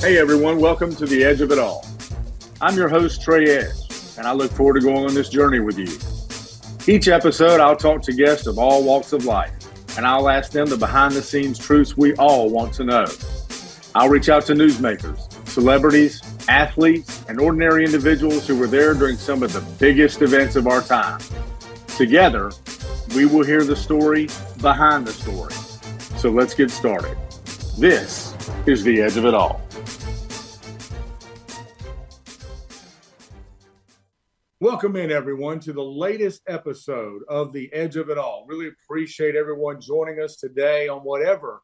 Hey everyone, welcome to The Edge of It All. I'm your host, Trey Edge, and I look forward to going on this journey with you. Each episode, I'll talk to guests of all walks of life, and I'll ask them the behind-the-scenes truths we all want to know. I'll reach out to newsmakers, celebrities, athletes, and ordinary individuals who were there during some of the biggest events of our time. Together, we will hear the story behind the story. So let's get started. This is The Edge of It All. Welcome in, everyone, to the latest episode of The Edge of It All. Really appreciate everyone joining us today on whatever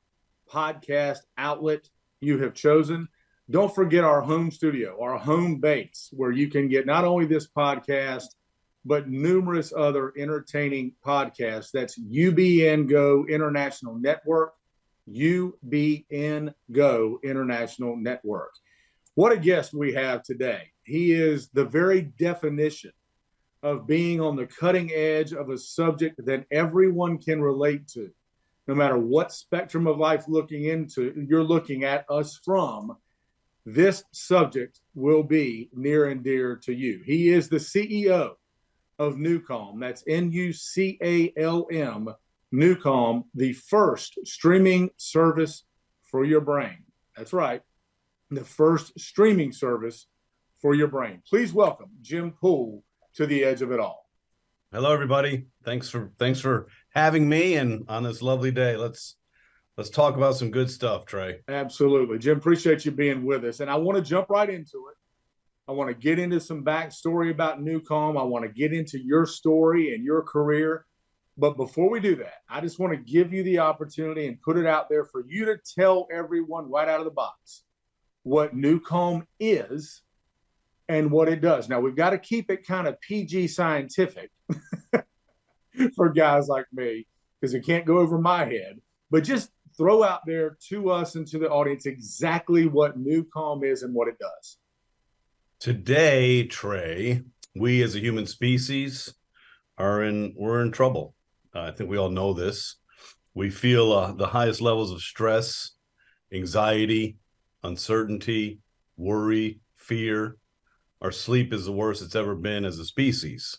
podcast outlet you have chosen. Don't forget our home studio, our home base, where you can get not only this podcast, but numerous other entertaining podcasts. That's UBN Go International Network, UBN Go International Network. What a guest we have today. He is the very definition of being on the cutting edge of a subject that everyone can relate to. No matter what spectrum of life you're looking at us from, this subject will be near and dear to you. He is the CEO of NuCalm. That's NuCalm, NuCalm, the first streaming service for your brain. That's right, the first streaming service for your brain. Please welcome Jim Poole to The Edge of It All. Hello, everybody. Thanks for having me, and on this lovely day, let's talk about some good stuff, Trey. Absolutely, Jim. Appreciate you being with us, and I want to jump right into it. I want to get into some backstory about NuCalm. I want to get into your story and your career. But before we do that, I just want to give you the opportunity and put it out there for you to tell everyone right out of the box what NuCalm is and what it does. Now, we've got to keep it kind of PG scientific for guys like me, because it can't go over my head. But just throw out there to us and to the audience exactly what NuCalm is and what it does. Today, Trey, we as a human species we're in trouble. I think we all know this. We feel the highest levels of stress, anxiety, uncertainty, worry, fear. Our sleep is the worst it's ever been as a species.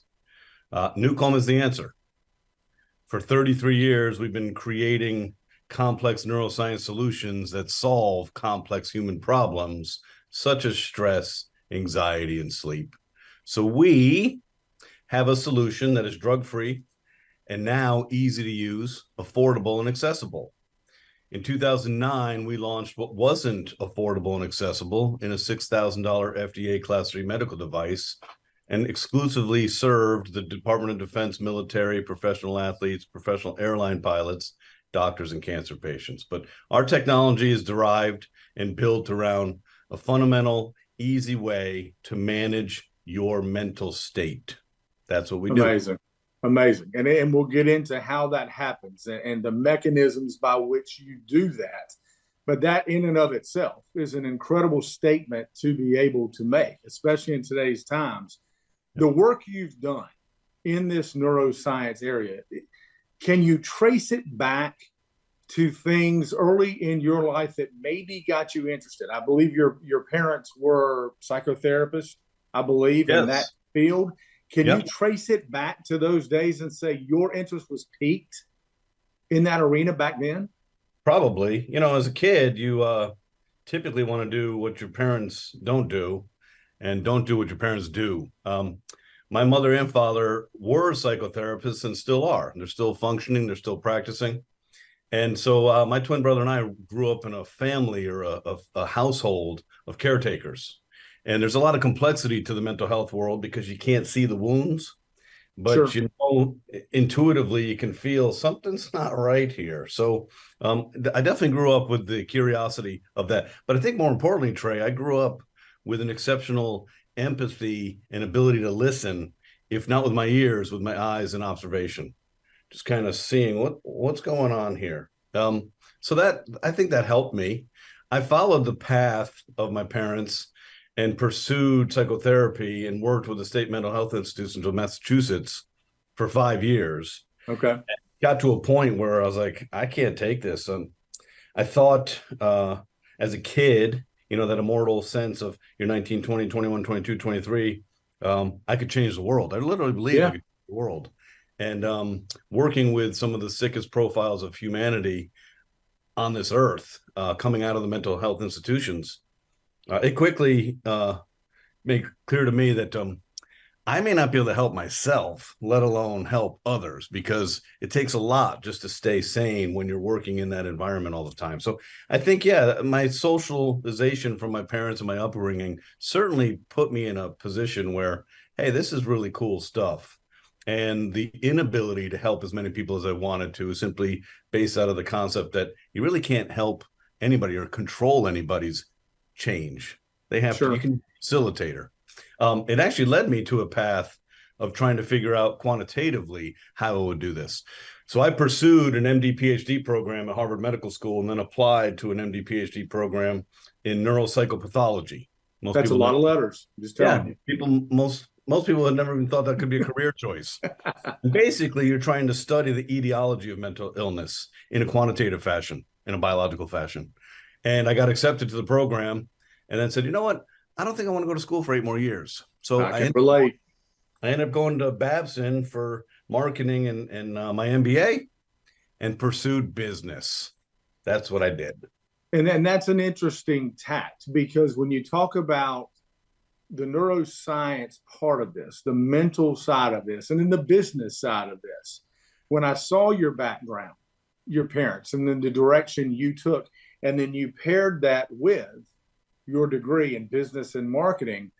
NuCalm is the answer. For 33 years, we've been creating complex neuroscience solutions that solve complex human problems, such as stress, anxiety, and sleep. So we have a solution that is drug-free and now easy to use, affordable, and accessible. In 2009, we launched what wasn't affordable and accessible in a $6,000 FDA Class 3 medical device, and exclusively served the Department of Defense, military, professional athletes, professional airline pilots, doctors, and cancer patients. But our technology is derived and built around a fundamental, easy way to manage your mental state. That's what we do. Amazing. And we'll get into how that happens and the mechanisms by which you do that. But that in and of itself is an incredible statement to be able to make, especially in today's times. The work you've done in this neuroscience area, can you trace it back to things early in your life that maybe got you interested? I believe your parents were psychotherapists, I believe, in that field. Can you trace it back to those days and say your interest was piqued in that arena back then? Probably. As a kid, you typically want to do what your parents don't do and don't do what your parents do. My mother and father were psychotherapists and still are. They're still functioning. They're still practicing. And so my twin brother and I grew up in a family or a household of caretakers. And there's a lot of complexity to the mental health world because you can't see the wounds, but intuitively you can feel something's not right here. So I definitely grew up with the curiosity of that. But I think more importantly, Trey, I grew up with an exceptional empathy and ability to listen, if not with my ears, with my eyes and observation, just kind of seeing what's going on here. So that I think that helped me. I followed the path of my parents and pursued psychotherapy and worked with the state mental health institutions of Massachusetts for 5 years. Okay. Got to a point where I was like, I can't take this. I thought as a kid, that immortal sense of you're 19, 20, 21, 22, 23. I could change the world. I literally believe I could change the world. And working with some of the sickest profiles of humanity on this earth, coming out of the mental health institutions, it quickly made clear to me that I may not be able to help myself, let alone help others, because it takes a lot just to stay sane when you're working in that environment all the time. So I think, my socialization from my parents and my upbringing certainly put me in a position where, hey, this is really cool stuff. And the inability to help as many people as I wanted to is simply based out of the concept that you really can't help anybody or control anybody's change. They have to, you can facilitate her. It actually led me to a path of trying to figure out quantitatively how I would do this. So I pursued an MD PhD program at Harvard Medical School and then applied to an MD PhD program in neuropsychopathology. That's a lot of letters. Just telling you. Most people had never even thought that could be a career choice. And basically, you're trying to study the etiology of mental illness in a quantitative fashion, in a biological fashion. And I got accepted to the program and then said, you know what? I don't think I want to go to school for 8 more years. So I ended up going to Babson for marketing and my MBA and pursued business. That's what I did. And that's an interesting tact, because when you talk about the neuroscience part of this, the mental side of this, and then the business side of this, when I saw your background, your parents, and then the direction you took, and then you paired that with your degree in business and marketing,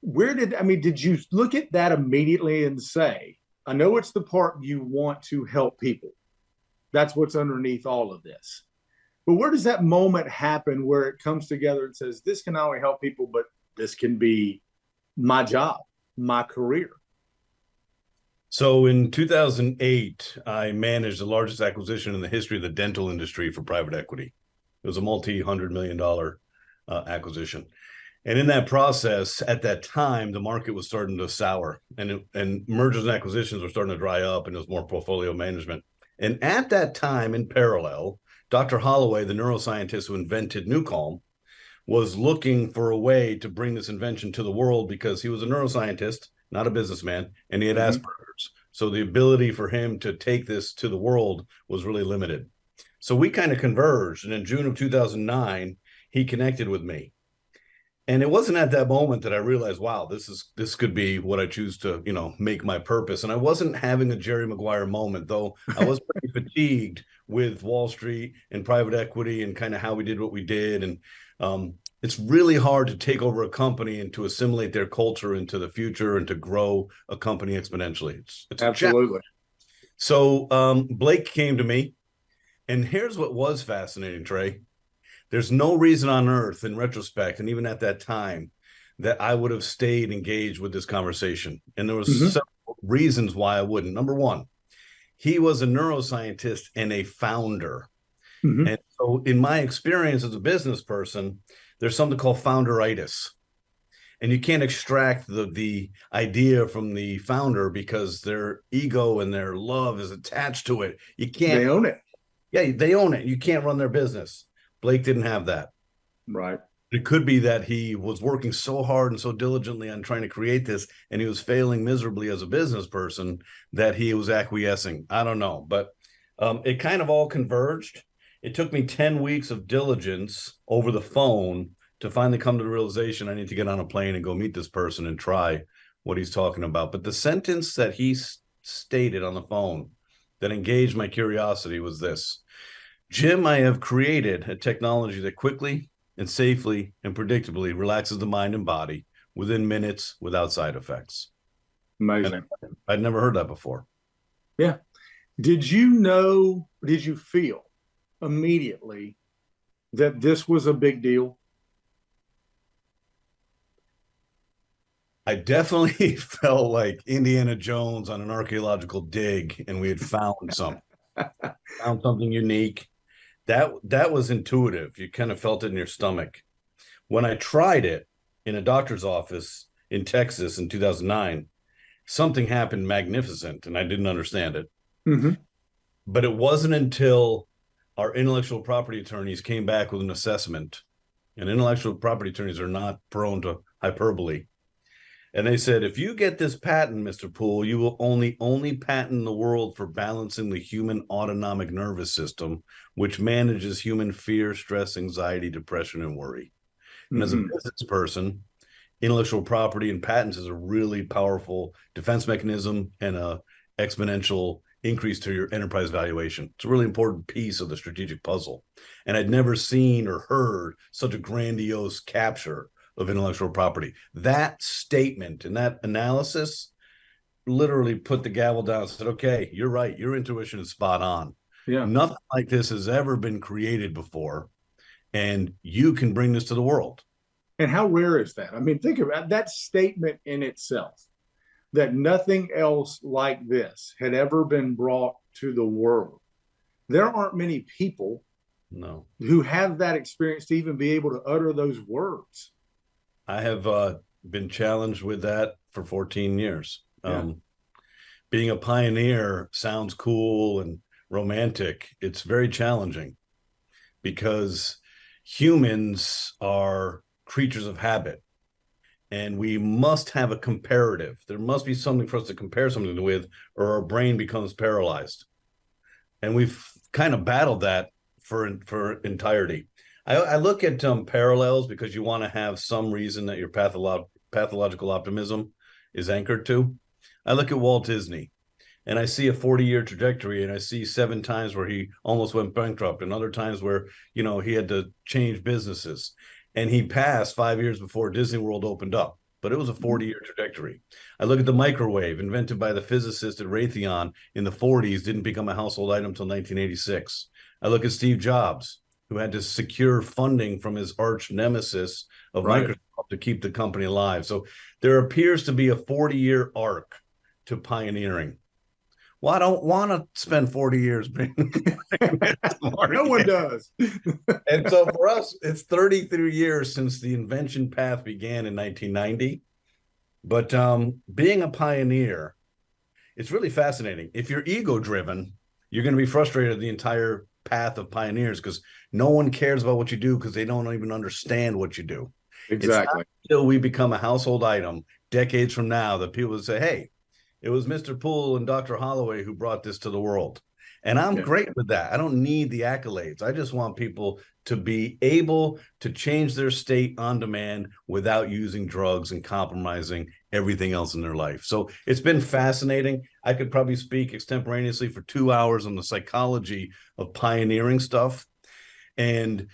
did you look at that immediately and say, I know it's the part you want to help people. That's what's underneath all of this. But where does that moment happen where it comes together and says, this can not only help people, but this can be my job, my career? So in 2008, I managed the largest acquisition in the history of the dental industry for private equity. It was a multi-$100 million acquisition. And in that process, at that time, the market was starting to sour and mergers and acquisitions were starting to dry up, and it was more portfolio management. And at that time, in parallel, Dr. Holloway, the neuroscientist who invented NuCalm, was looking for a way to bring this invention to the world because he was a neuroscientist, not a businessman, and he had Asperger's. So the ability for him to take this to the world was really limited. So we kind of converged, and in June of 2009, he connected with me. And it wasn't at that moment that I realized, wow, this could be what I choose to, make my purpose. And I wasn't having a Jerry Maguire moment, though I was pretty fatigued with Wall Street and private equity and kind of how we did what we did. And it's really hard to take over a company and to assimilate their culture into the future and to grow a company exponentially. It's absolutely. So Blake came to me. And here's what was fascinating, Trey. There's no reason on earth, in retrospect, and even at that time, that I would have stayed engaged with this conversation. And there was several reasons why I wouldn't. Number one, he was a neuroscientist and a founder. And so in my experience as a business person, there's something called founderitis. And you can't extract the idea from the founder because their ego and their love is attached to it. You can't. They own it. Yeah, they own it. You can't run their business. Blake didn't have that. Right. It could be that he was working so hard and so diligently on trying to create this, and he was failing miserably as a business person that he was acquiescing. I don't know, but it kind of all converged. It took me 10 weeks of diligence over the phone to finally come to the realization I need to get on a plane and go meet this person and try what he's talking about. But the sentence that he stated on the phone that engaged my curiosity was this: Jim, I have created a technology that quickly and safely and predictably relaxes the mind and body within minutes without side effects. Amazing. I'd never heard that before. Yeah. Did you feel immediately that this was a big deal? I definitely felt like Indiana Jones on an archaeological dig, and we had found something, found something unique. That was intuitive. You kind of felt it in your stomach. When I tried it in a doctor's office in Texas in 2009, something happened magnificent, and I didn't understand it. But it wasn't until our intellectual property attorneys came back with an assessment And intellectual property attorneys are not prone to hyperbole. And they said, if you get this patent, Mr. Poole, you will only patent in the world for balancing the human autonomic nervous system, which manages human fear, stress, anxiety, depression, and worry. And as a business person, intellectual property and patents is a really powerful defense mechanism and a exponential increase to your enterprise valuation. It's a really important piece of the strategic puzzle. And I'd never seen or heard such a grandiose capture of intellectual property. That statement and that analysis literally put the gavel down and said, okay, you're right. Your intuition is spot on. Yeah. Nothing like this has ever been created before. And you can bring this to the world. And how rare is that? I mean, think about that statement in itself, that nothing else like this had ever been brought to the world. There aren't many people who have that experience to even be able to utter those words. I have been challenged with that for 14 years. Being a pioneer sounds cool and romantic. It's very challenging because humans are creatures of habit, and we must have a comparative. There must be something for us to compare something with, or our brain becomes paralyzed. And we've kind of battled that for entirety. I look at parallels because you want to have some reason that your pathological optimism is anchored to. I look at Walt Disney and I see a 40-year trajectory, and I see 7 times where he almost went bankrupt and other times where, he had to change businesses. And he passed 5 years before Disney World opened up, but it was a 40-year trajectory. I look at the microwave, invented by the physicist at Raytheon in the 40s, didn't become a household item until 1986. I look at Steve Jobs, who had to secure funding from his arch nemesis of Microsoft to keep the company alive. So there appears to be a 40-year arc to pioneering. Well, I don't want to spend 40 years being no one does. And so for us, it's 33 years since the invention path began in 1990. But being a pioneer, it's really fascinating. If you're ego-driven, you're going to be frustrated the entire path of pioneers because no one cares about what you do because they don't even understand what you do. Exactly. It's not until we become a household item decades from now that people would say, hey, it was Mr. Poole and Dr. Holloway who brought this to the world. And I'm great with that. I don't need the accolades. I just want people to be able to change their state on demand without using drugs and compromising everything else in their life. So it's been fascinating. I could probably speak extemporaneously for 2 hours on the psychology of pioneering stuff. And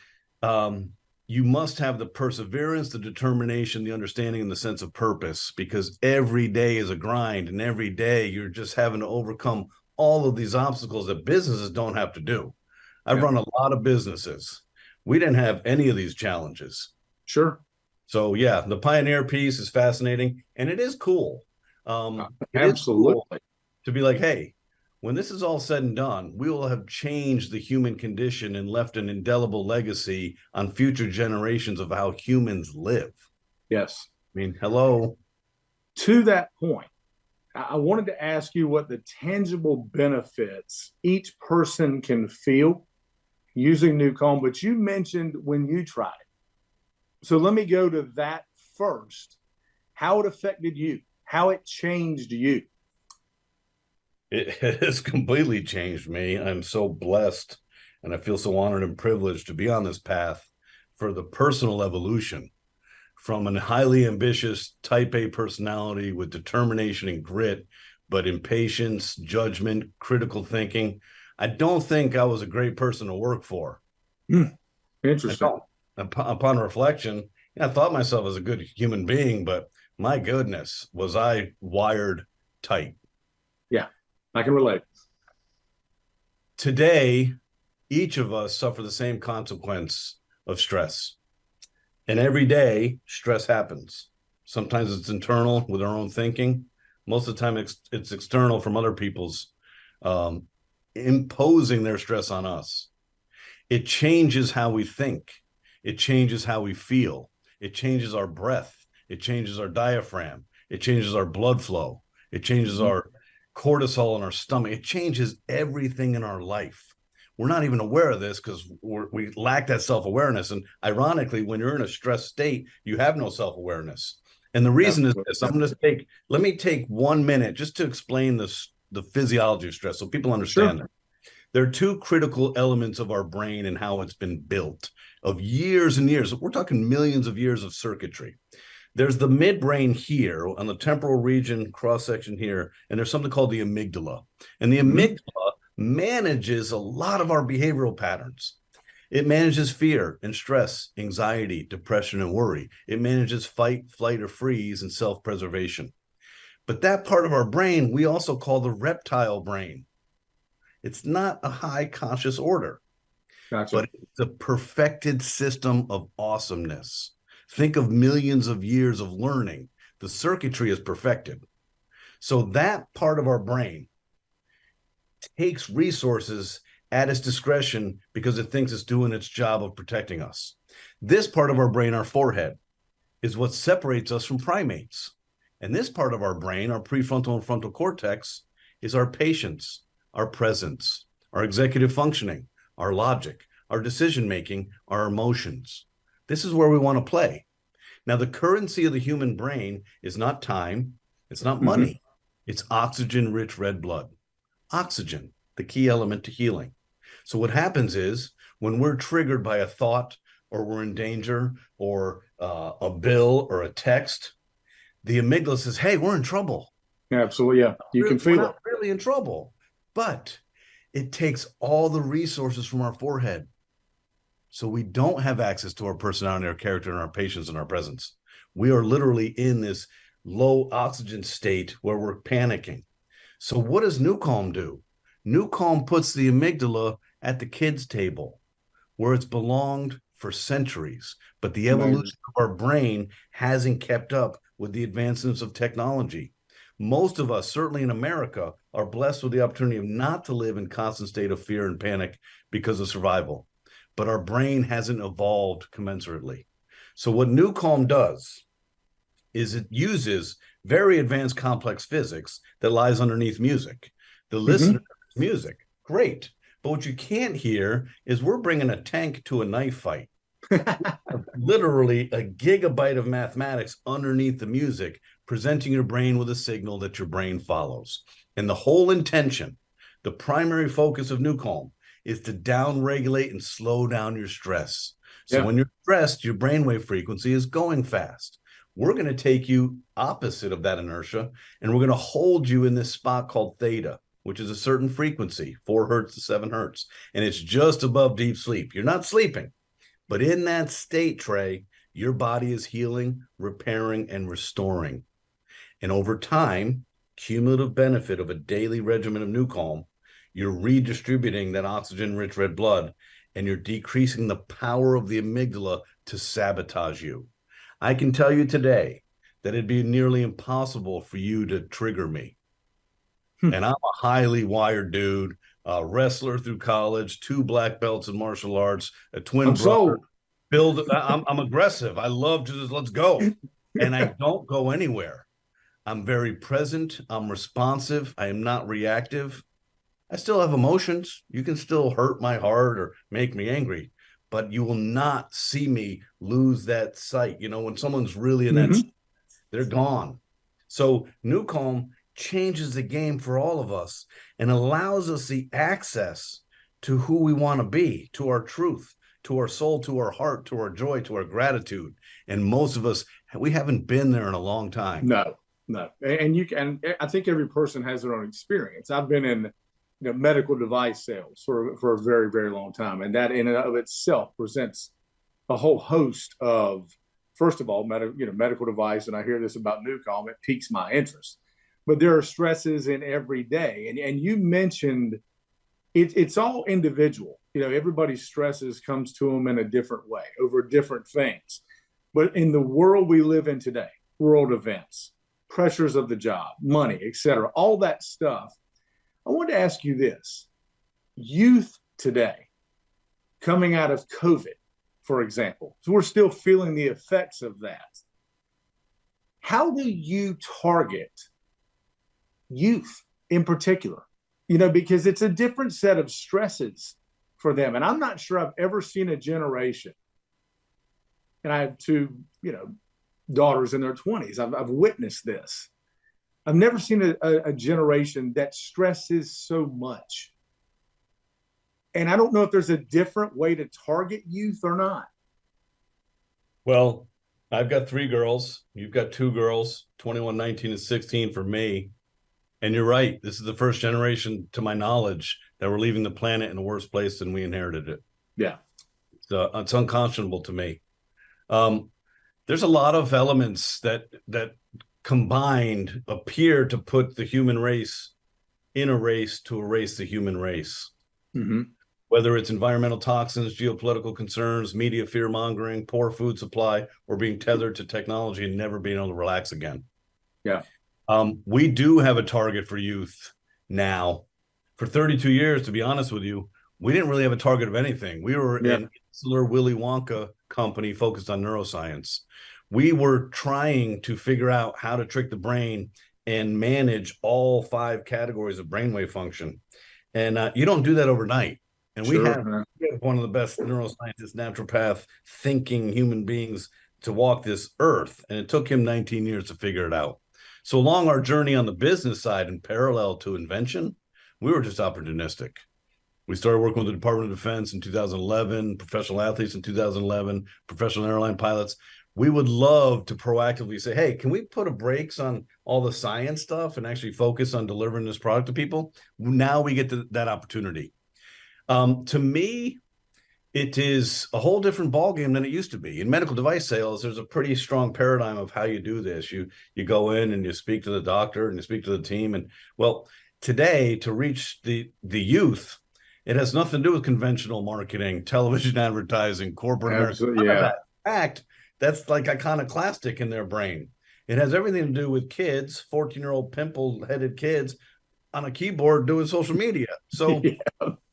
you must have the perseverance, the determination, the understanding, and the sense of purpose, because every day is a grind, and every day you're just having to overcome all of these obstacles that businesses don't have to do. I've run a lot of businesses. We didn't have any of these challenges. Sure. So yeah, the pioneer piece is fascinating, and it is cool. Absolutely. Cool to be like, hey, when this is all said and done, we will have changed the human condition and left an indelible legacy on future generations of how humans live. Yes. I mean, hello. To that point, I wanted to ask you what the tangible benefits each person can feel using NuCalm, but you mentioned when you tried it. So let me go to that first. How it affected you, how it changed you. It has completely changed me. I'm so blessed, and I feel so honored and privileged to be on this path for the personal evolution from a highly ambitious type A personality with determination and grit, but impatience, judgment, critical thinking. I don't think I was a great person to work for. Interesting. Upon reflection, I thought myself as a good human being, but my goodness, was I wired tight. Yeah, I can relate. Today, each of us suffer the same consequence of stress. And every day, stress happens. Sometimes it's internal with our own thinking. Most of the time, it's external from other people's imposing their stress on us. It changes how we think. It changes how we feel. It changes our breath. It changes our diaphragm. It changes our blood flow. It changes our cortisol in our stomach. It changes everything in our life. we're not even aware of this because we lack that self-awareness. And ironically, when you're in a stressed state, you have no self-awareness. And the reason is this. Let me take 1 minute just to explain the physiology of stress so people understand it. There are two critical elements of our brain and how it's been built of years and years. We're talking millions of years of circuitry. There's the midbrain here on the temporal region, cross-section here, and there's something called the amygdala. And the amygdala manages a lot of our behavioral patterns. It manages fear and stress, anxiety, depression, and worry. It manages fight, flight, or freeze, and self-preservation. But that part of our brain, we also call the reptile brain. It's not a high conscious order, but it's a perfected system of awesomeness. Think of millions of years of learning. The circuitry is perfected. So that part of our brain takes resources at its discretion because it thinks it's doing its job of protecting us. This part of our brain, our forehead, is what separates us from primates. And this part of our brain, our prefrontal and frontal cortex, is our patience, our presence, our executive functioning, our logic, our decision-making, our emotions. This is where we want to play. Now, the currency of the human brain is not time. It's not money. It's oxygen-rich red blood. Oxygen, the key element to healing. So what happens is when we're triggered by a thought or we're in danger or a bill or a text, the amygdala says, hey, we're in trouble. Absolutely, yeah. You can feel it. We're not really in trouble. But it takes all the resources from our forehead. So we don't have access to our personality, our character, and our patience and our presence. We are literally in this low oxygen state where we're panicking. So what does NuCalm do? NuCalm puts the amygdala at the kids' table where it's belonged for centuries. But the evolution of our brain hasn't kept up with the advancements of technology. Most of us, certainly in America, are blessed with the opportunity of not to live in constant state of fear and panic because of survival. But our brain hasn't evolved commensurately. So what NuCalm does is it uses very advanced complex physics that lies underneath music. The listener hears music, great. But what you can't hear is we're bringing a tank to a knife fight. Literally a gigabyte of mathematics underneath the music, presenting your brain with a signal that your brain follows. And the whole intention, the primary focus of NuCalm, is to down-regulate and slow down your stress. So when you're stressed, your brainwave frequency is going fast. We're going to take you opposite of that inertia, and we're going to hold you in this spot called theta, which is a certain frequency, 4 hertz to 7 hertz. And it's just above deep sleep. You're not sleeping. But in that state, Trey, your body is healing, repairing, and restoring. And over time, cumulative benefit of a daily regimen of NuCalm, you're redistributing that oxygen-rich red blood, and you're decreasing the power of the amygdala to sabotage you. I can tell you today that it'd be nearly impossible for you to trigger me. And I'm a highly wired dude, a wrestler through college, 2 black belts in martial arts, a twin brother. I'm aggressive. I love to just let's go. And I don't go anywhere. I'm very present. I'm responsive. I am not reactive. I still have emotions. You can still hurt my heart or make me angry, but you will not see me lose that sight. You know, when someone's really in that, they're gone. So NuCalm changes the game for all of us and allows us the access to who we want to be, to our truth, to our soul, to our heart, to our joy, to our gratitude. And most of us, we haven't been there in a long time. No. And I think every person has their own experience. I've been in medical device sales for a very, very long time. And that in and of itself presents a whole host of, first of all, medical device. And I hear this about NuCalm, it piques my interest. But there are stresses in every day. And you mentioned it's all individual. Everybody's stresses comes to them in a different way over different things. But in the world we live in today, world events, pressures of the job, money, et cetera, all that stuff, I want to ask you this. Youth today, coming out of COVID, for example, so we're still feeling the effects of that. How do you target youth in particular? Because it's a different set of stresses for them. And I'm not sure I've ever seen a generation, and I have two, daughters in their 20s. I've witnessed this. I've never seen a generation that stresses so much. And I don't know if there's a different way to target youth or not. Well, I've got 3 girls. You've got 2 girls, 21, 19, and 16 for me. And you're right. This is the first generation, to my knowledge, that we're leaving the planet in a worse place than we inherited it. Yeah. It's unconscionable to me. There's a lot of elements that combined appear to put the human race in a race to erase the human race. Mm-hmm. Whether it's environmental toxins, geopolitical concerns, media fear-mongering, poor food supply, or being tethered to technology and never being able to relax again. Yeah. We do have a target for youth now. For 32 years, to be honest with you, we didn't really have a target of anything. We were an insular Willy Wonka company focused on neuroscience. We were trying to figure out how to trick the brain and manage all 5 categories of brainwave function. And you don't do that overnight. And we have one of the best neuroscientists, naturopath, thinking human beings to walk this earth. And it took him 19 years to figure it out. So along our journey on the business side, in parallel to invention, we were just opportunistic. We started working with the Department of Defense in 2011, professional athletes in 2011, professional airline pilots. We would love to proactively say, hey, can we put a brakes on all the science stuff and actually focus on delivering this product to people? Now we get that opportunity. To me, it is a whole different ballgame than it used to be. In medical device sales, there's a pretty strong paradigm of how you do this. You go in and you speak to the doctor and you speak to the team. And well, today, to reach the youth, it has nothing to do with conventional marketing, television advertising, corporate America. Yeah. In fact, that's like iconoclastic in their brain. It has everything to do with kids, 14-year-old pimple-headed kids on a keyboard doing social media. So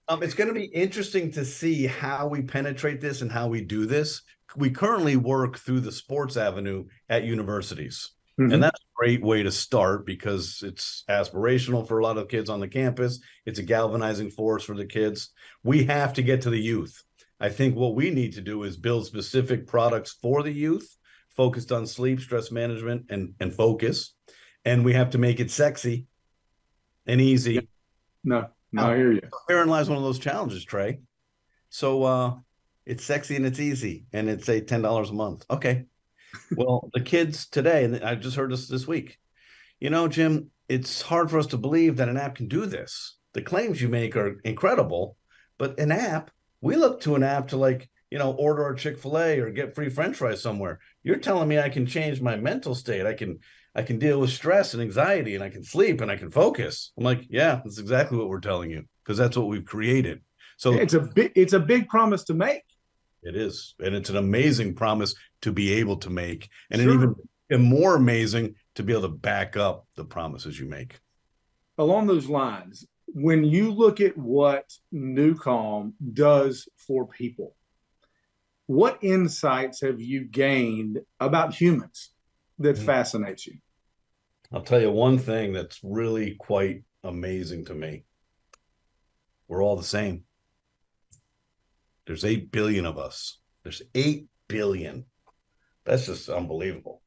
it's going to be interesting to see how we penetrate this and how we do this. We currently work through the sports avenue at universities. Mm-hmm. And that's a great way to start because it's aspirational for a lot of kids on the campus. It's a galvanizing force for the kids. We have to get to the youth. I think what we need to do is build specific products for the youth, focused on sleep, stress management, and focus. And we have to make it sexy and easy. Yeah. No, I hear you. Therein lies one of those challenges, Trey. So it's sexy and it's easy, and it's say $10 a month. Okay. Well, the kids today, and I just heard this week, Jim, it's hard for us to believe that an app can do this. The claims you make are incredible, but an app, we look to an app to order our Chick-fil-A or get free French fries somewhere. You're telling me I can change my mental state. I can deal with stress and anxiety, and I can sleep and I can focus. I'm like, yeah, that's exactly what we're telling you because that's what we've created. So it's a big promise to make. It is, and it's an amazing promise to be able to make, and an even more amazing to be able to back up the promises you make. Along those lines, when you look at what NuCalm does for people, what insights have you gained about humans that fascinates you? I'll tell you one thing that's really quite amazing to me. We're all the same. There's 8 billion of us. There's 8 billion. That's just unbelievable.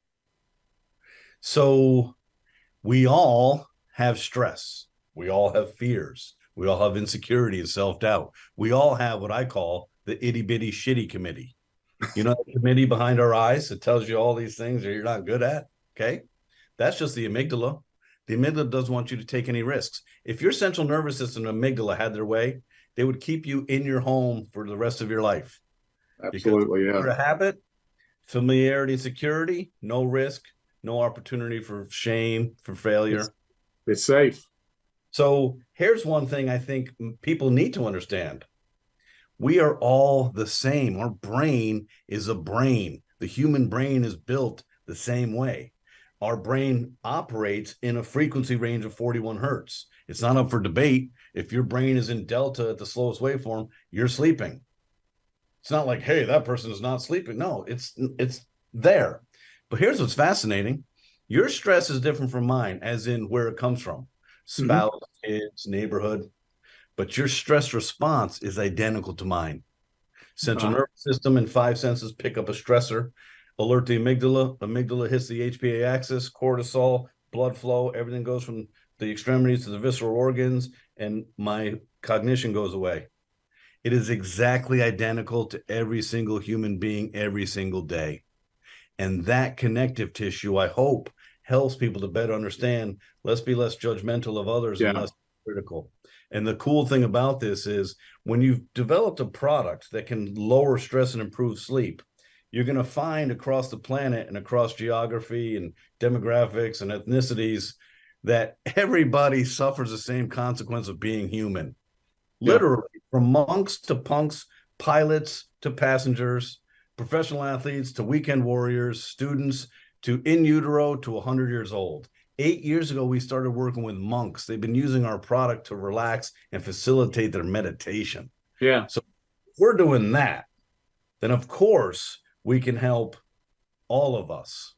So we all have stress. We all have fears. We all have insecurity and self-doubt. We all have what I call the itty-bitty shitty committee. The committee behind our eyes that tells you all these things that you're not good at, okay? That's just the amygdala. The amygdala doesn't want you to take any risks. If your central nervous system and amygdala had their way, they would keep you in your home for the rest of your life. Absolutely, because for a habit, familiarity, and security, no risk, no opportunity for shame, for failure. It's safe. So here's one thing I think people need to understand. We are all the same. Our brain is a brain. The human brain is built the same way. Our brain operates in a frequency range of 41 hertz. It's not up for debate. If your brain is in delta at the slowest waveform, you're sleeping. It's not like, hey, that person is not sleeping. No, it's there. But here's what's fascinating. Your stress is different from mine, as in where it comes from. Spouse, kids, neighborhood. but your stress response is identical to mine. Central Uh, nervous system and five senses pick up a stressor, alert the amygdala hits the HPA axis, cortisol, blood flow, everything goes from the extremities to the visceral organs, and my cognition goes away. It is exactly identical to every single human being every single day. And that connective tissue, I hope, helps people to better understand. Let's be less judgmental of others and yeah. less critical. And the cool thing about this is when you've developed a product that can lower stress and improve sleep, you're going to find across the planet and across geography and demographics and ethnicities that everybody suffers the same consequence of being human. Yeah. Literally, from monks to punks, pilots to passengers, professional athletes to weekend warriors, students to in utero to 100 years old. 8 years ago, we started working with monks. They've been using our product to relax and facilitate their meditation. Yeah. So if we're doing that, then of course we can help all of us.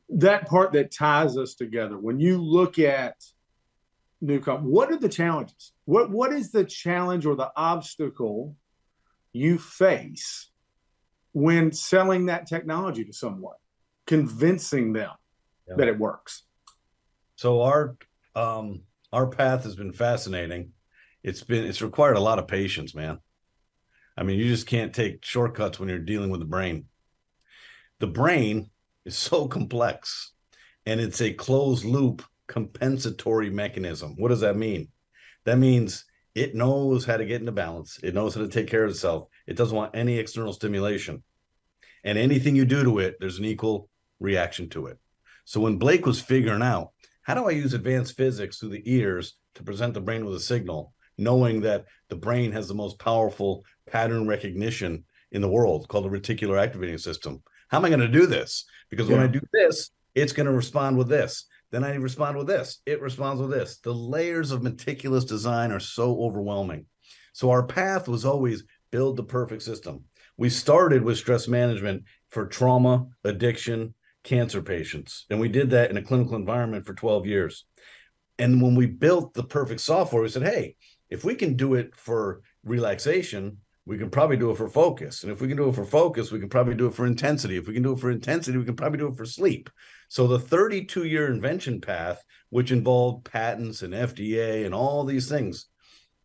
That part that ties us together. When you look at NuCalm, what are the challenges? What is the challenge or the obstacle you face when selling that technology to someone, convincing them that it works? So our path has been fascinating. It's required a lot of patience, man. I mean, you just can't take shortcuts when you're dealing with the brain. The brain is so complex, and it's a closed loop compensatory mechanism. What does that mean? That means it knows how to get into balance. It knows how to take care of itself. It doesn't want any external stimulation. And anything you do to it, there's an equal reaction to it. So when Blake was figuring out, how do I use advanced physics through the ears to present the brain with a signal, knowing that the brain has the most powerful pattern recognition in the world called the reticular activating system? How am I going to do this? Because when I do this, it's going to respond with this. Then I respond with this. It responds with this. The layers of meticulous design are so overwhelming. So our path was always build the perfect system. We started with stress management for trauma, addiction, cancer patients. And we did that in a clinical environment for 12 years. And when we built the perfect software, we said, hey, if we can do it for relaxation, we can probably do it for focus. And if we can do it for focus, we can probably do it for intensity. If we can do it for intensity, we can probably do it for sleep. So the 32-year invention path, which involved patents and FDA and all these things,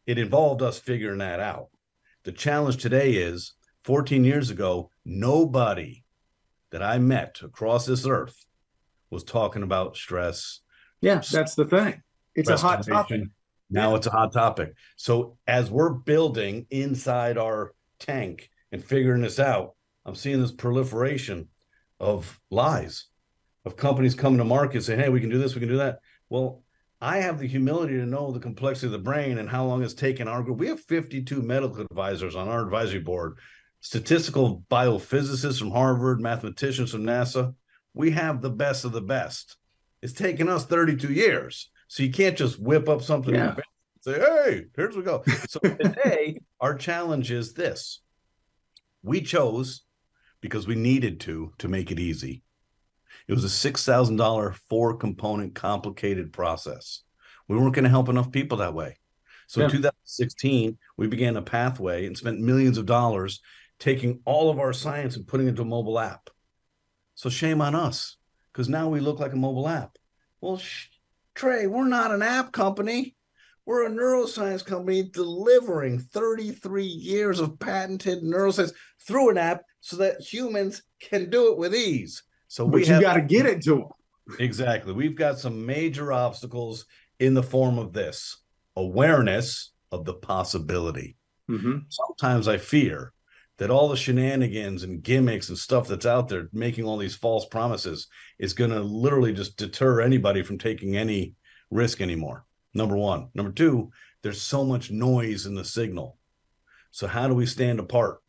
it involved us figuring that out. The challenge today is 14 years ago, nobody that I met across this earth was talking about stress. Yeah, that's the thing. It's a hot topic. Now it's a hot topic. So as we're building inside our tank and figuring this out, I'm seeing this proliferation of lies, of companies coming to market saying, hey, we can do this, we can do that. Well, I have the humility to know the complexity of the brain and how long it's taken our group. We have 52 medical advisors on our advisory board, statistical biophysicists from Harvard, mathematicians from NASA. We have the best of the best. It's taken us 32 years. So you can't just whip up something and say, hey, here's we go. So today, our challenge is this. We chose, because we needed to make it easy. It was a $6,000 4-component complicated process. We weren't going to help enough people that way. So in 2016, we began a pathway and spent millions of dollars taking all of our science and putting it into a mobile app. So shame on us, because now we look like a mobile app. Well, Trey, we're not an app company. We're a neuroscience company delivering 33 years of patented neuroscience through an app so that humans can do it with ease. So but you got to get it to them. Exactly. We've got some major obstacles in the form of this awareness of the possibility. Mm-hmm. Sometimes I fear that all the shenanigans and gimmicks and stuff that's out there making all these false promises is going to literally just deter anybody from taking any risk anymore. Number one. Number two, there's so much noise in the signal. So how do we stand apart?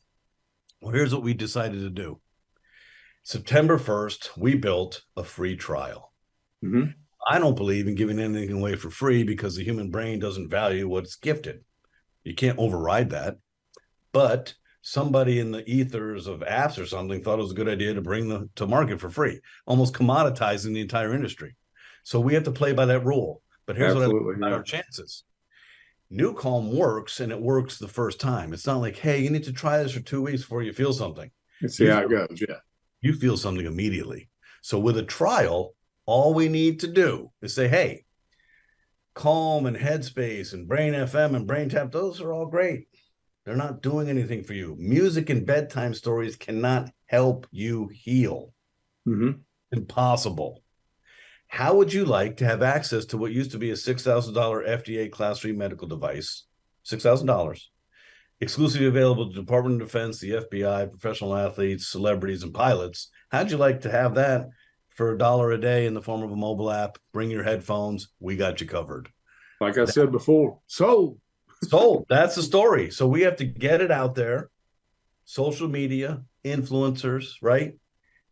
Well, here's what we decided to do. September 1st, we built a free trial. Mm-hmm. I don't believe in giving anything away for free because the human brain doesn't value what's gifted. You can't override that. But somebody in the ethers of apps or something thought it was a good idea to bring them to market for free, almost commoditizing the entire industry. So we have to play by that rule. But here's what I think about our chances. NuCalm works, and it works the first time. It's not like, hey, you need to try this for 2 weeks before you feel something. Let's see how it goes. Yeah. You feel something immediately. So with a trial, all we need to do is say, hey, Calm and Headspace and Brain FM and Brain Tap, those are all great. They're not doing anything for you. Music and bedtime stories cannot help you heal. Mm-hmm. Impossible. How would you like to have access to what used to be a $6,000 FDA Class 3 medical device, $6,000, exclusively available to the Department of Defense, the FBI, professional athletes, celebrities, and pilots? How'd you like to have that for $1 a day in the form of a mobile app? Bring your headphones. We got you covered. Like I said before, sold. That's the story. So we have to get it out there. Social media, influencers, right?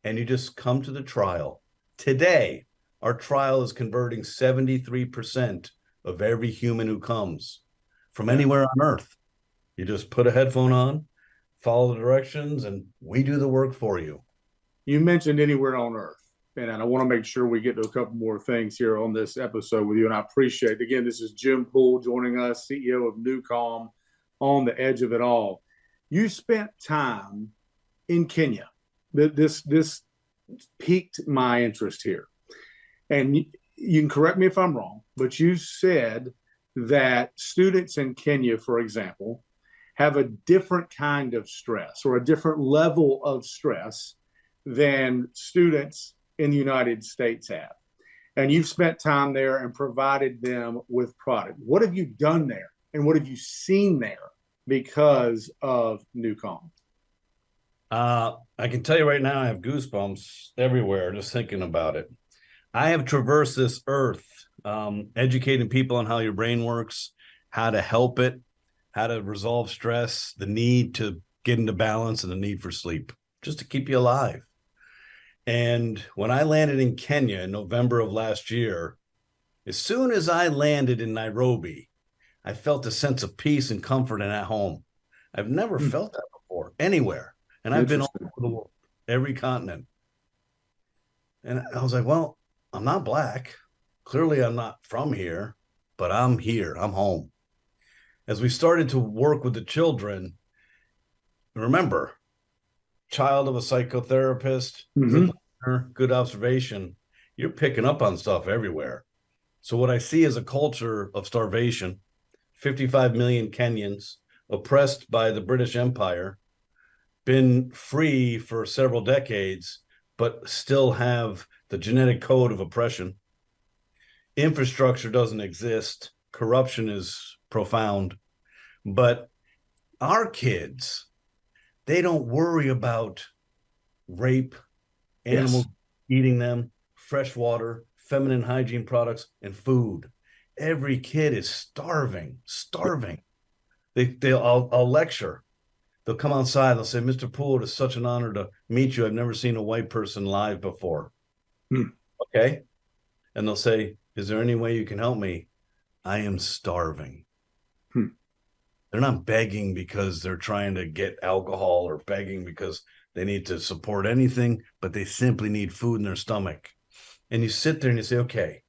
And you just come to the trial. Today, our trial is converting 73% of every human who comes from anywhere on earth. You just put a headphone on, follow the directions, and we do the work for you. You mentioned anywhere on earth. And I want to make sure we get to a couple more things here on this episode with you. And I appreciate it. Again, this is Jim Poole joining us, CEO of NuCalm, on the edge of it all. You spent time in Kenya. This piqued my interest here. And you can correct me if I'm wrong, but you said that students in Kenya, for example, have a different kind of stress or a different level of stress than students in the United States have. And you've spent time there and provided them with product. What have you done there? And what have you seen there because of NuCalm? I can tell you right now, I have goosebumps everywhere just thinking about it. I have traversed this earth, educating people on how your brain works, how to help it, how to resolve stress, the need to get into balance, and the need for sleep, just to keep you alive. And when I landed in Kenya in November of last year, as soon as I landed in Nairobi, I felt a sense of peace and comfort and at home. I've never felt that before, anywhere. And I've been all over the world, every continent. And I was like, well, I'm not Black. Clearly, I'm not from here, but I'm here. I'm home. As we started to work with the children, remember, child of a psychotherapist, good learner, good observation, you're picking up on stuff everywhere. So what I see is a culture of starvation, 55 million Kenyans oppressed by the British Empire, been free for several decades, but still have the genetic code of oppression. Infrastructure doesn't exist. Corruption is profound. But our kids, they don't worry about rape, animals eating them, fresh water, feminine hygiene products, and food. Every kid is starving. I'll lecture. They'll come outside. They'll say, Mr. Poole, it is such an honor to meet you. I've never seen a white person live before. Okay. And they'll say, is there any way you can help me? I am starving. They're not begging because they're trying to get alcohol or begging because they need to support anything, but they simply need food in their stomach. And you sit there and you say, okay,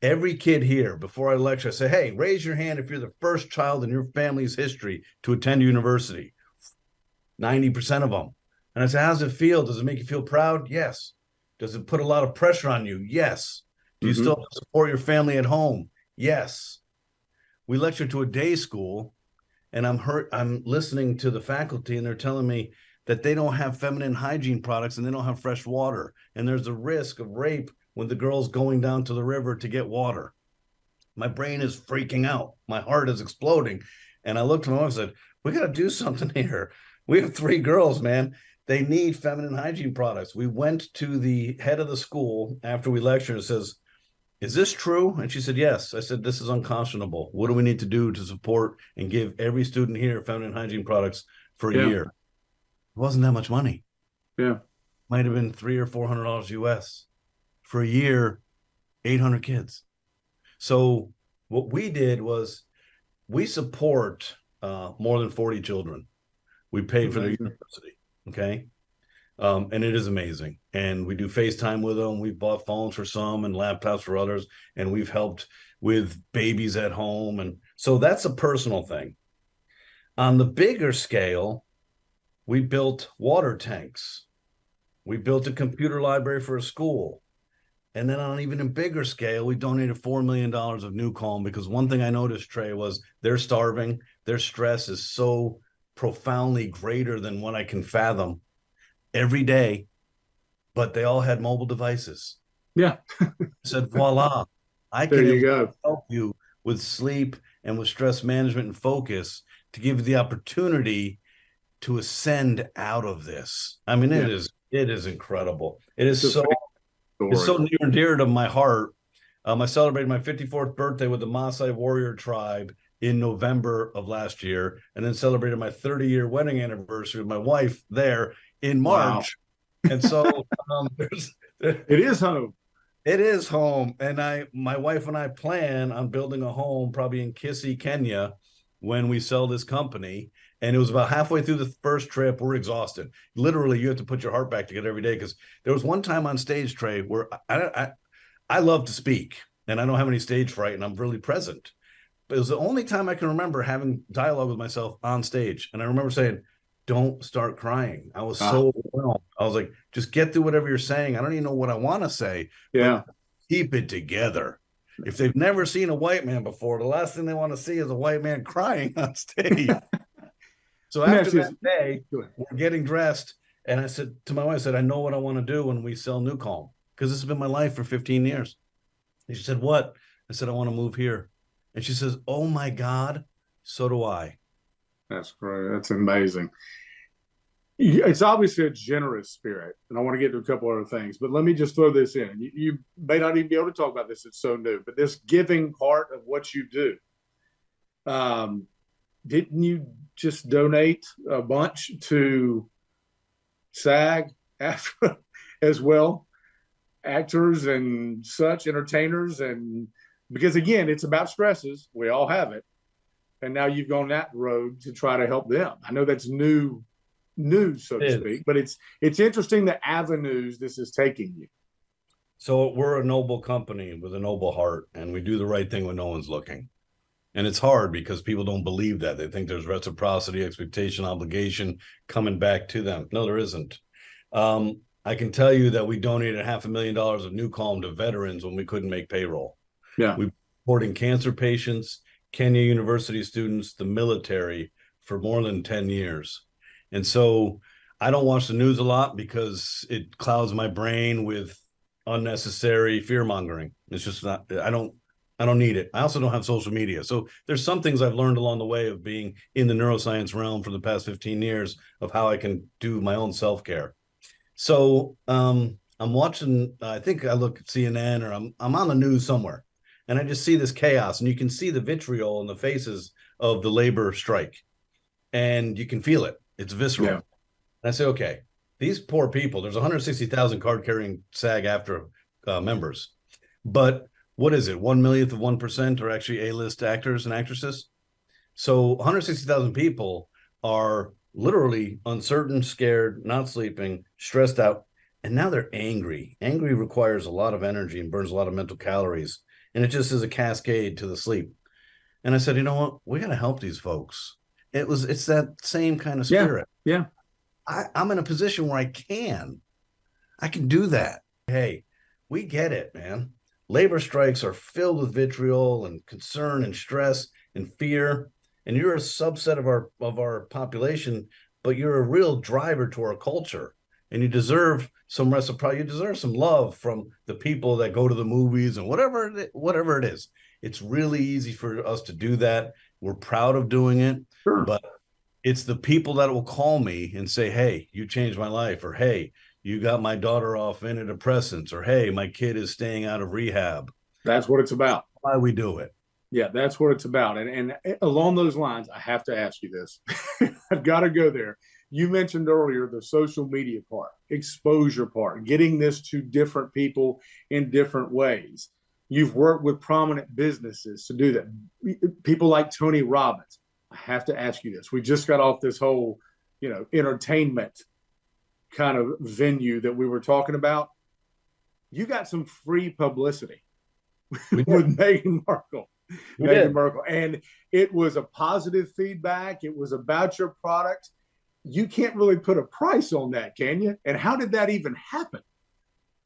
every kid here, before I lecture, I say, hey, raise your hand if you're the first child in your family's history to attend university. 90% of them. And I say, how does it feel? Does it make you feel proud? Yes. Does it put a lot of pressure on you? Yes. Do you still support your family at home? Yes. We lecture to a day school, and I'm listening to the faculty, and they're telling me that they don't have feminine hygiene products and they don't have fresh water. And there's a risk of rape when the girl's going down to the river to get water. My brain is freaking out. My heart is exploding. And I looked at my wife and said, we got to do something here. We have 3 girls, man. They need feminine hygiene products. We went to the head of the school after we lectured and says, is this true? And she said, yes. I said, this is unconscionable. What do we need to do to support and give every student here feminine hygiene products for a year? It wasn't that much money. Might have been $300 or $400 US. For a year, 800 kids. So what we did was we support more than 40 children. We paid for their university. Okay. And it is amazing. And we do FaceTime with them. We've bought phones for some and laptops for others. And we've helped with babies at home. And So that's a personal thing. On the bigger scale, we built water tanks. We built a computer library for a school. And then on an even bigger scale, we donated $4 million of NuCalm because one thing I noticed, Trey, was they're starving. Their stress is so profoundly greater than what I can fathom every day, but they all had mobile devices. Yeah. I said, voila, I There can you go. help you with sleep and with stress management and focus to give you the opportunity to ascend out of this. I mean, Yeah. it is incredible. It is It's a so It's story. so near and dear to my heart. I celebrated my 54th birthday with the Maasai warrior tribe in November of last year, and then celebrated my 30-year wedding anniversary with my wife there in Wow. March. And so it It is home. is home. And my wife and I plan on building a home probably in Kisii, Kenya, when we sell this company. And it was about halfway through the first trip. We're exhausted. Literally, you have to put your heart back together every day because there was one time on stage, Trey, where I love to speak and I don't have any stage fright and I'm really present. But it was the only time I can remember having dialogue with myself on stage. And I remember saying, don't start crying. I was Ah, so overwhelmed. I was like, just get through whatever you're saying. I don't even know what I want to say, but yeah. keep it together. If they've never seen a white man before, the last thing they want to see is a white man crying on stage. So Let me after ask you that this. day, Go ahead. we're getting dressed. And I said to my wife, I said, I know what I want to do when we sell NuCalm because this has been my life for 15 years. And she said, what? I said, I want to move here. And she says, oh my God, so do I. That's great. That's amazing. It's obviously a generous spirit, and I want to get to a couple other things, but let me just throw this in. You may not even be able to talk about this; it's so new. But this giving part of what you do, um, didn't you just donate a bunch to SAG after as well, actors and such, entertainers, and because again, it's about stresses. We all have it, and now you've gone that road to try to help them. I know that's new news, so to It speak. is. But it's interesting the avenues this is taking you. So we're a noble company with a noble heart, and we do the right thing when no one's looking. And it's hard because people don't believe that. They think there's reciprocity, expectation, obligation coming back to them. No, there isn't. I can tell you that we donated $500,000 of NuCalm to veterans when we couldn't make payroll. Yeah, We supporting cancer patients, Kenya University students, the military for more than 10 years. And so I don't watch the news a lot because it clouds my brain with unnecessary fear mongering. It's just not, I don't need it. I also don't have social media. So there's some things I've learned along the way of being in the neuroscience realm for the past 15 years of how I can do my own self-care. So I'm watching, I think I look at CNN or I'm on the news somewhere and I just see this chaos and you can see the vitriol in the faces of the labor strike and you can feel it. It's visceral. yeah, And I say, okay, these poor people, there's 160,000 card carrying SAG after members, but what is it? 1 millionth of 1% are actually A-list actors and actresses. So 160,000 people are literally uncertain, scared, not sleeping, stressed out, and now they're angry. Angry requires a lot of energy and burns a lot of mental calories, and it just is a cascade to the sleep. And I said, you know what? We got to help these folks. It's that same kind of yeah, spirit. yeah. I'm in a position where I can do that. Hey, we get it, man. Labor strikes are filled with vitriol and concern and stress and fear. And you're a subset of our population, but you're a real driver to our culture. And you deserve some reciprocity. You deserve some love from the people that go to the movies and whatever it is. It's really easy for us to do that. We're proud of doing it, Sure. but it's the people that will call me and say, hey, you changed my life, or hey, you got my daughter off antidepressants, or hey, my kid is staying out of rehab. That's what it's about. Why we do it. Yeah, that's what it's about. And along those lines, I have to ask you this. I've got to go there. You mentioned earlier the social media part, exposure part, getting this to different people in different ways. You've worked with prominent businesses to do that. People like Tony Robbins. I have to ask you this. We just got off this whole, entertainment kind of venue that we were talking about. You got some free publicity with Meghan Markle. We Meghan did. Markle. And it was a positive feedback. It was about your product. You can't really put a price on that, can you? And how did that even happen?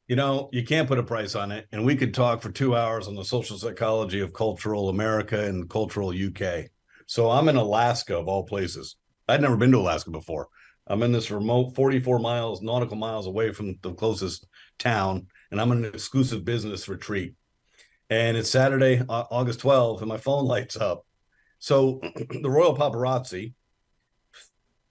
You can't put a price on it. And we could talk for 2 hours on the social psychology of cultural America and cultural UK. So I'm in Alaska, of all places. I'd never been to Alaska before. I'm in this remote 44 miles, nautical miles away from the closest town, and I'm in an exclusive business retreat. And it's Saturday, August 12th, and my phone lights up. So the royal paparazzi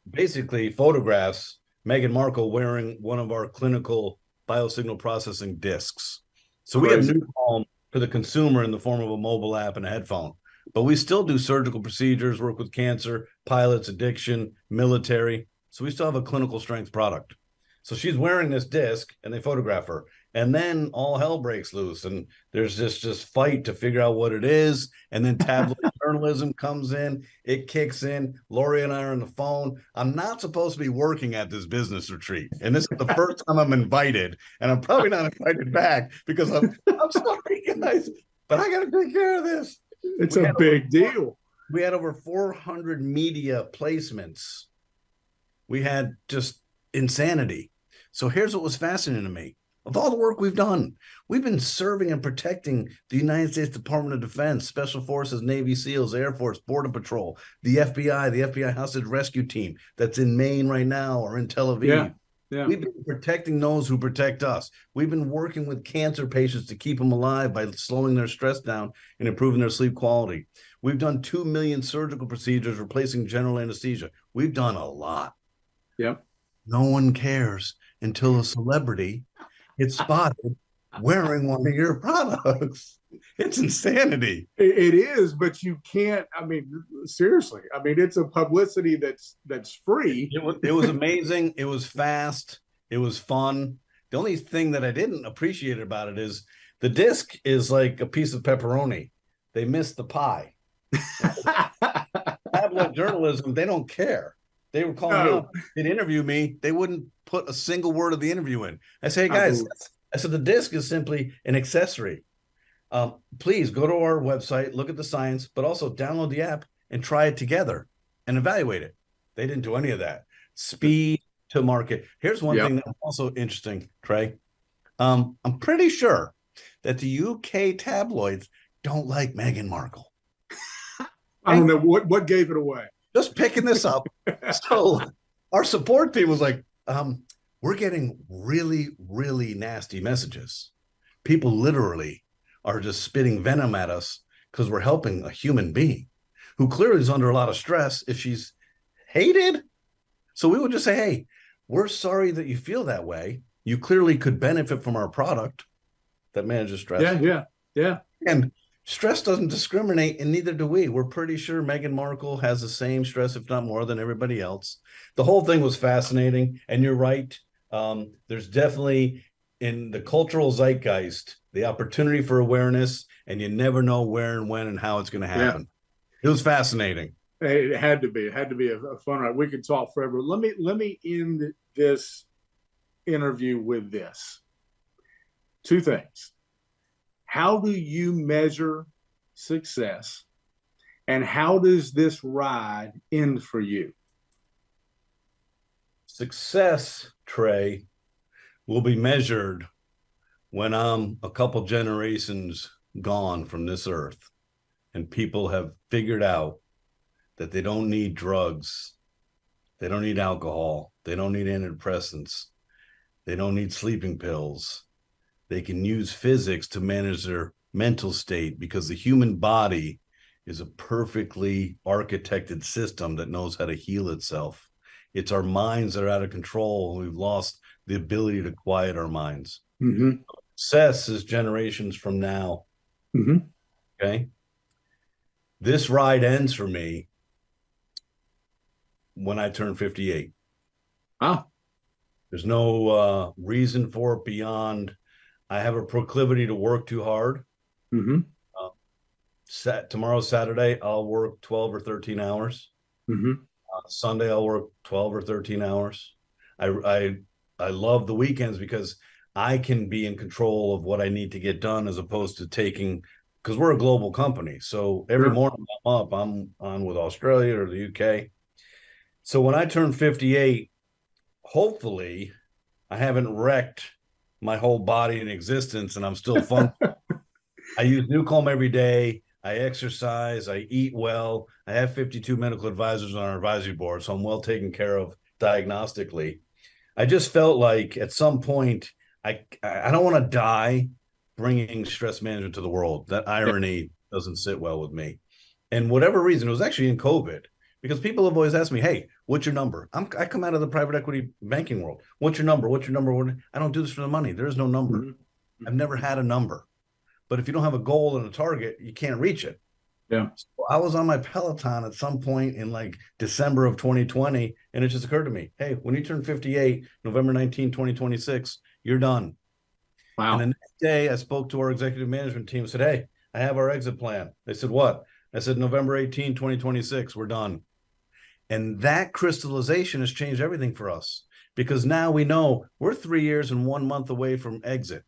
basically photographs Meghan Markle wearing one of our clinical biosignal processing discs. So we have Crazy. NuCalm for the consumer in the form of a mobile app and a headphone. But we still do surgical procedures, work with cancer, pilots, addiction, military. So we still have a clinical strength product. So she's wearing this disc and they photograph her. And then all hell breaks loose. And there's this just fight to figure out what it is. And then tabloid journalism comes in, it kicks in. Lori and I are on the phone. I'm not supposed to be working at this business retreat. And this is the first time I'm invited. And I'm probably not invited back because I'm sorry, guys, but I got to take care of this. It's a big deal. We had over 400 media placements. We had just insanity. So here's what was fascinating to me. Of all the work we've done, we've been serving and protecting the United States Department of Defense, Special Forces, Navy SEALs, Air Force, Border Patrol, the FBI Hostage Rescue Team that's in Maine right now or in Tel Aviv. Yeah. Yeah. We've been protecting those who protect us. We've been working with cancer patients to keep them alive by slowing their stress down and improving their sleep quality. We've done 2 million surgical procedures replacing general anesthesia. We've done a lot. Yep. No one cares until a celebrity gets spotted wearing one of your products. It's insanity. It is, but you can't. I mean, seriously. I mean, it's a publicity that's free. It was amazing. It was fast. It was fun. The only thing that I didn't appreciate about it is the disc is like a piece of pepperoni. They missed the pie. Tabloid journalism, they don't care. They were calling me up. They'd interview me. They wouldn't put a single word of the interview in. I say, hey, guys, I said, the disc is simply an accessory. Please go to our website, look at the science, but also download the app and try it together and evaluate it. They didn't do any of that. Speed to market. Here's one thing that's also interesting, Trey. I'm pretty sure that the UK tabloids don't like Meghan Markle. I don't know what gave it away. Just picking this up. So our support team was like, we're getting really, really nasty messages. People literally are just spitting venom at us because we're helping a human being who clearly is under a lot of stress if she's hated. So we would just say, hey, we're sorry that you feel that way. You clearly could benefit from our product that manages stress. Yeah. And stress doesn't discriminate, and neither do we. We're pretty sure Meghan Markle has the same stress, if not more, than everybody else. The whole thing was fascinating, and you're right. There's definitely, in the cultural zeitgeist, the opportunity for awareness, and you never know where and when and how it's going to happen. Yeah. It was fascinating. It had to be. It had to be a fun ride. We could talk forever. Let me end this interview with this. 2 things. How do you measure success? And how does this ride end for you? Success, Trey, will be measured when I'm a couple generations gone from this earth and people have figured out that they don't need drugs, they don't need alcohol, they don't need antidepressants, they don't need sleeping pills. They can use physics to manage their mental state because the human body is a perfectly architected system that knows how to heal itself. It's our minds that are out of control, and we've lost the ability to quiet our minds. Mm-hmm. Success is generations from now. Mm-hmm. Okay. This ride ends for me when I turn 58. Ah. There's no reason for it beyond I have a proclivity to work too hard. Mm-hmm. Tomorrow's Saturday, I'll work 12 or 13 hours. Mm-hmm. Sunday, I'll work 12 or 13 hours. I love the weekends because I can be in control of what I need to get done as opposed to taking because we're a global company. So every morning I'm up, I'm on with Australia or the UK. So when I turn 58, hopefully I haven't wrecked my whole body and existence and I'm still functioning. I use NuCalm every day. I exercise. I eat well. I have 52 medical advisors on our advisory board, so I'm well taken care of diagnostically. I just felt like at some point, I don't want to die bringing stress management to the world. That irony doesn't sit well with me. And whatever reason, it was actually in COVID because people have always asked me, "Hey, what's your number?" I come out of the private equity banking world. What's your number? What's your number? I don't do this for the money. There is no number. Mm-hmm. I've never had a number. But if you don't have a goal and a target, you can't reach it. Yeah. So I was on my Peloton at some point in like December of 2020, and it just occurred to me, hey, when you turn 58, November 19, 2026, you're done. Wow. And the next day I spoke to our executive management team and said, hey, I have our exit plan. They said, what? I said, November 18, 2026, we're done. And that crystallization has changed everything for us because now we know we're 3 years and 1 month away from exit.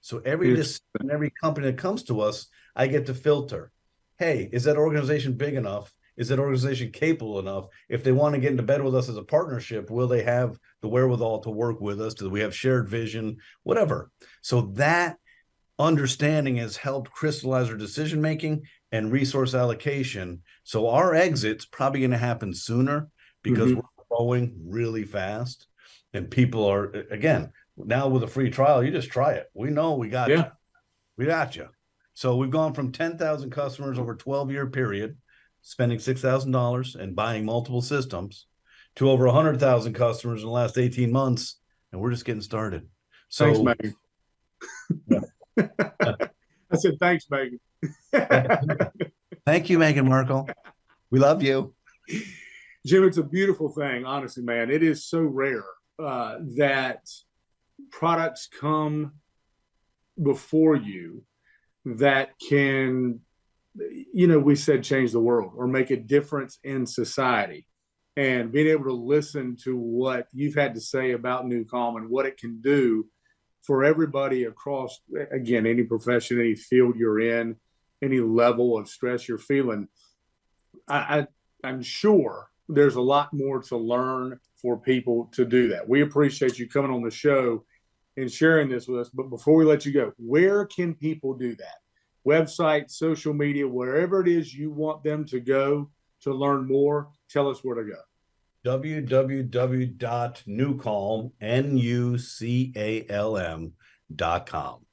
So every decision, every company that comes to us, I get to filter. Hey, is that organization big enough? Is that organization capable enough? If they want to get into bed with us as a partnership, will they have the wherewithal to work with us? Do we have shared vision? Whatever. So that understanding has helped crystallize our decision making and resource allocation. So our exit's probably going to happen sooner because we're growing really fast, and people are, again, now with a free trial, you just try it. We know we got you. We got you. So we've gone from 10,000 customers over a 12-year period, spending $6,000 and buying multiple systems, to over 100,000 customers in the last 18 months, and we're just getting started. So, thanks, Meghan. I said, thanks, Meghan. Thank you, Meghan Markle. We love you. Jim, it's a beautiful thing, honestly, man. It is so rare that products come before you that can, we said change the world or make a difference in society. And being able to listen to what you've had to say about NuCalm and what it can do for everybody across, again, any profession, any field you're in, any level of stress you're feeling, I'm sure there's a lot more to learn for people to do that. We appreciate you coming on the show and sharing this with us. But before we let you go, where can people do that? Website, social media, wherever it is you want them to go to learn more, tell us where to go. www.nucalm, NuCalm.com.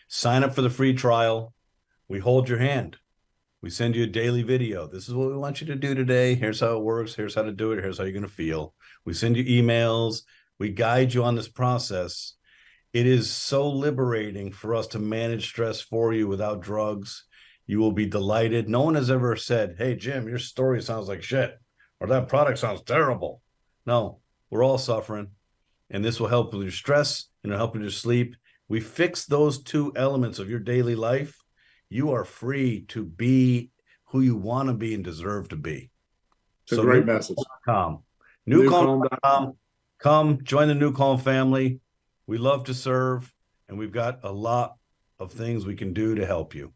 Sign up for the free trial. We hold your hand. We send you a daily video. This is what we want you to do today. Here's how it works. Here's how to do it. Here's how you're going to feel. We send you emails. We guide you on this process. It is so liberating for us to manage stress for you without drugs. You will be delighted. No one has ever said, hey, Jim, your story sounds like shit, or that product sounds terrible. No, we're all suffering, and this will help with your stress and it'll help with your sleep. We fix those two elements of your daily life. You are free to be who you want to be and deserve to be. It's a great message. NuCalm.com. Come join the NuCalm family. We love to serve, and we've got a lot of things we can do to help you.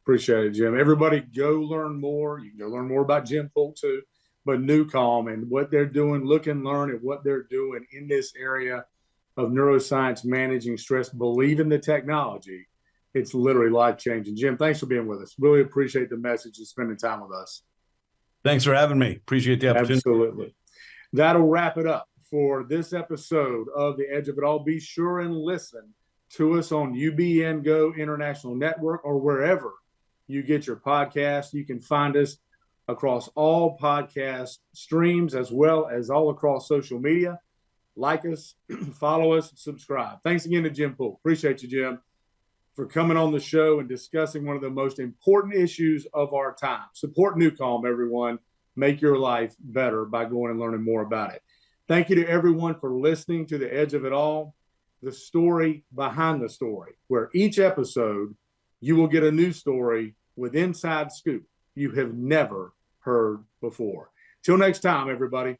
Appreciate it, Jim. Everybody go learn more. You can go learn more about Jim Poole too, but NuCalm and what they're doing, look and learn at what they're doing in this area of neuroscience, managing stress, believe in the technology. It's literally life-changing. Jim, thanks for being with us. Really appreciate the message and spending time with us. Thanks for having me. Appreciate the opportunity. Absolutely. That'll wrap it up for this episode of The Edge of It All. Be sure and listen to us on UBN Go International Network or wherever you get your podcasts. You can find us across all podcast streams as well as all across social media. Like us, follow us, subscribe. Thanks again to Jim Poole. Appreciate you, Jim, for coming on the show and discussing one of the most important issues of our time. Support NuCalm, everyone. Make your life better by going and learning more about it. Thank you to everyone for listening to The Edge of It All, the story behind the story, where each episode you will get a new story with inside scoop you have never heard before. Till next time, everybody.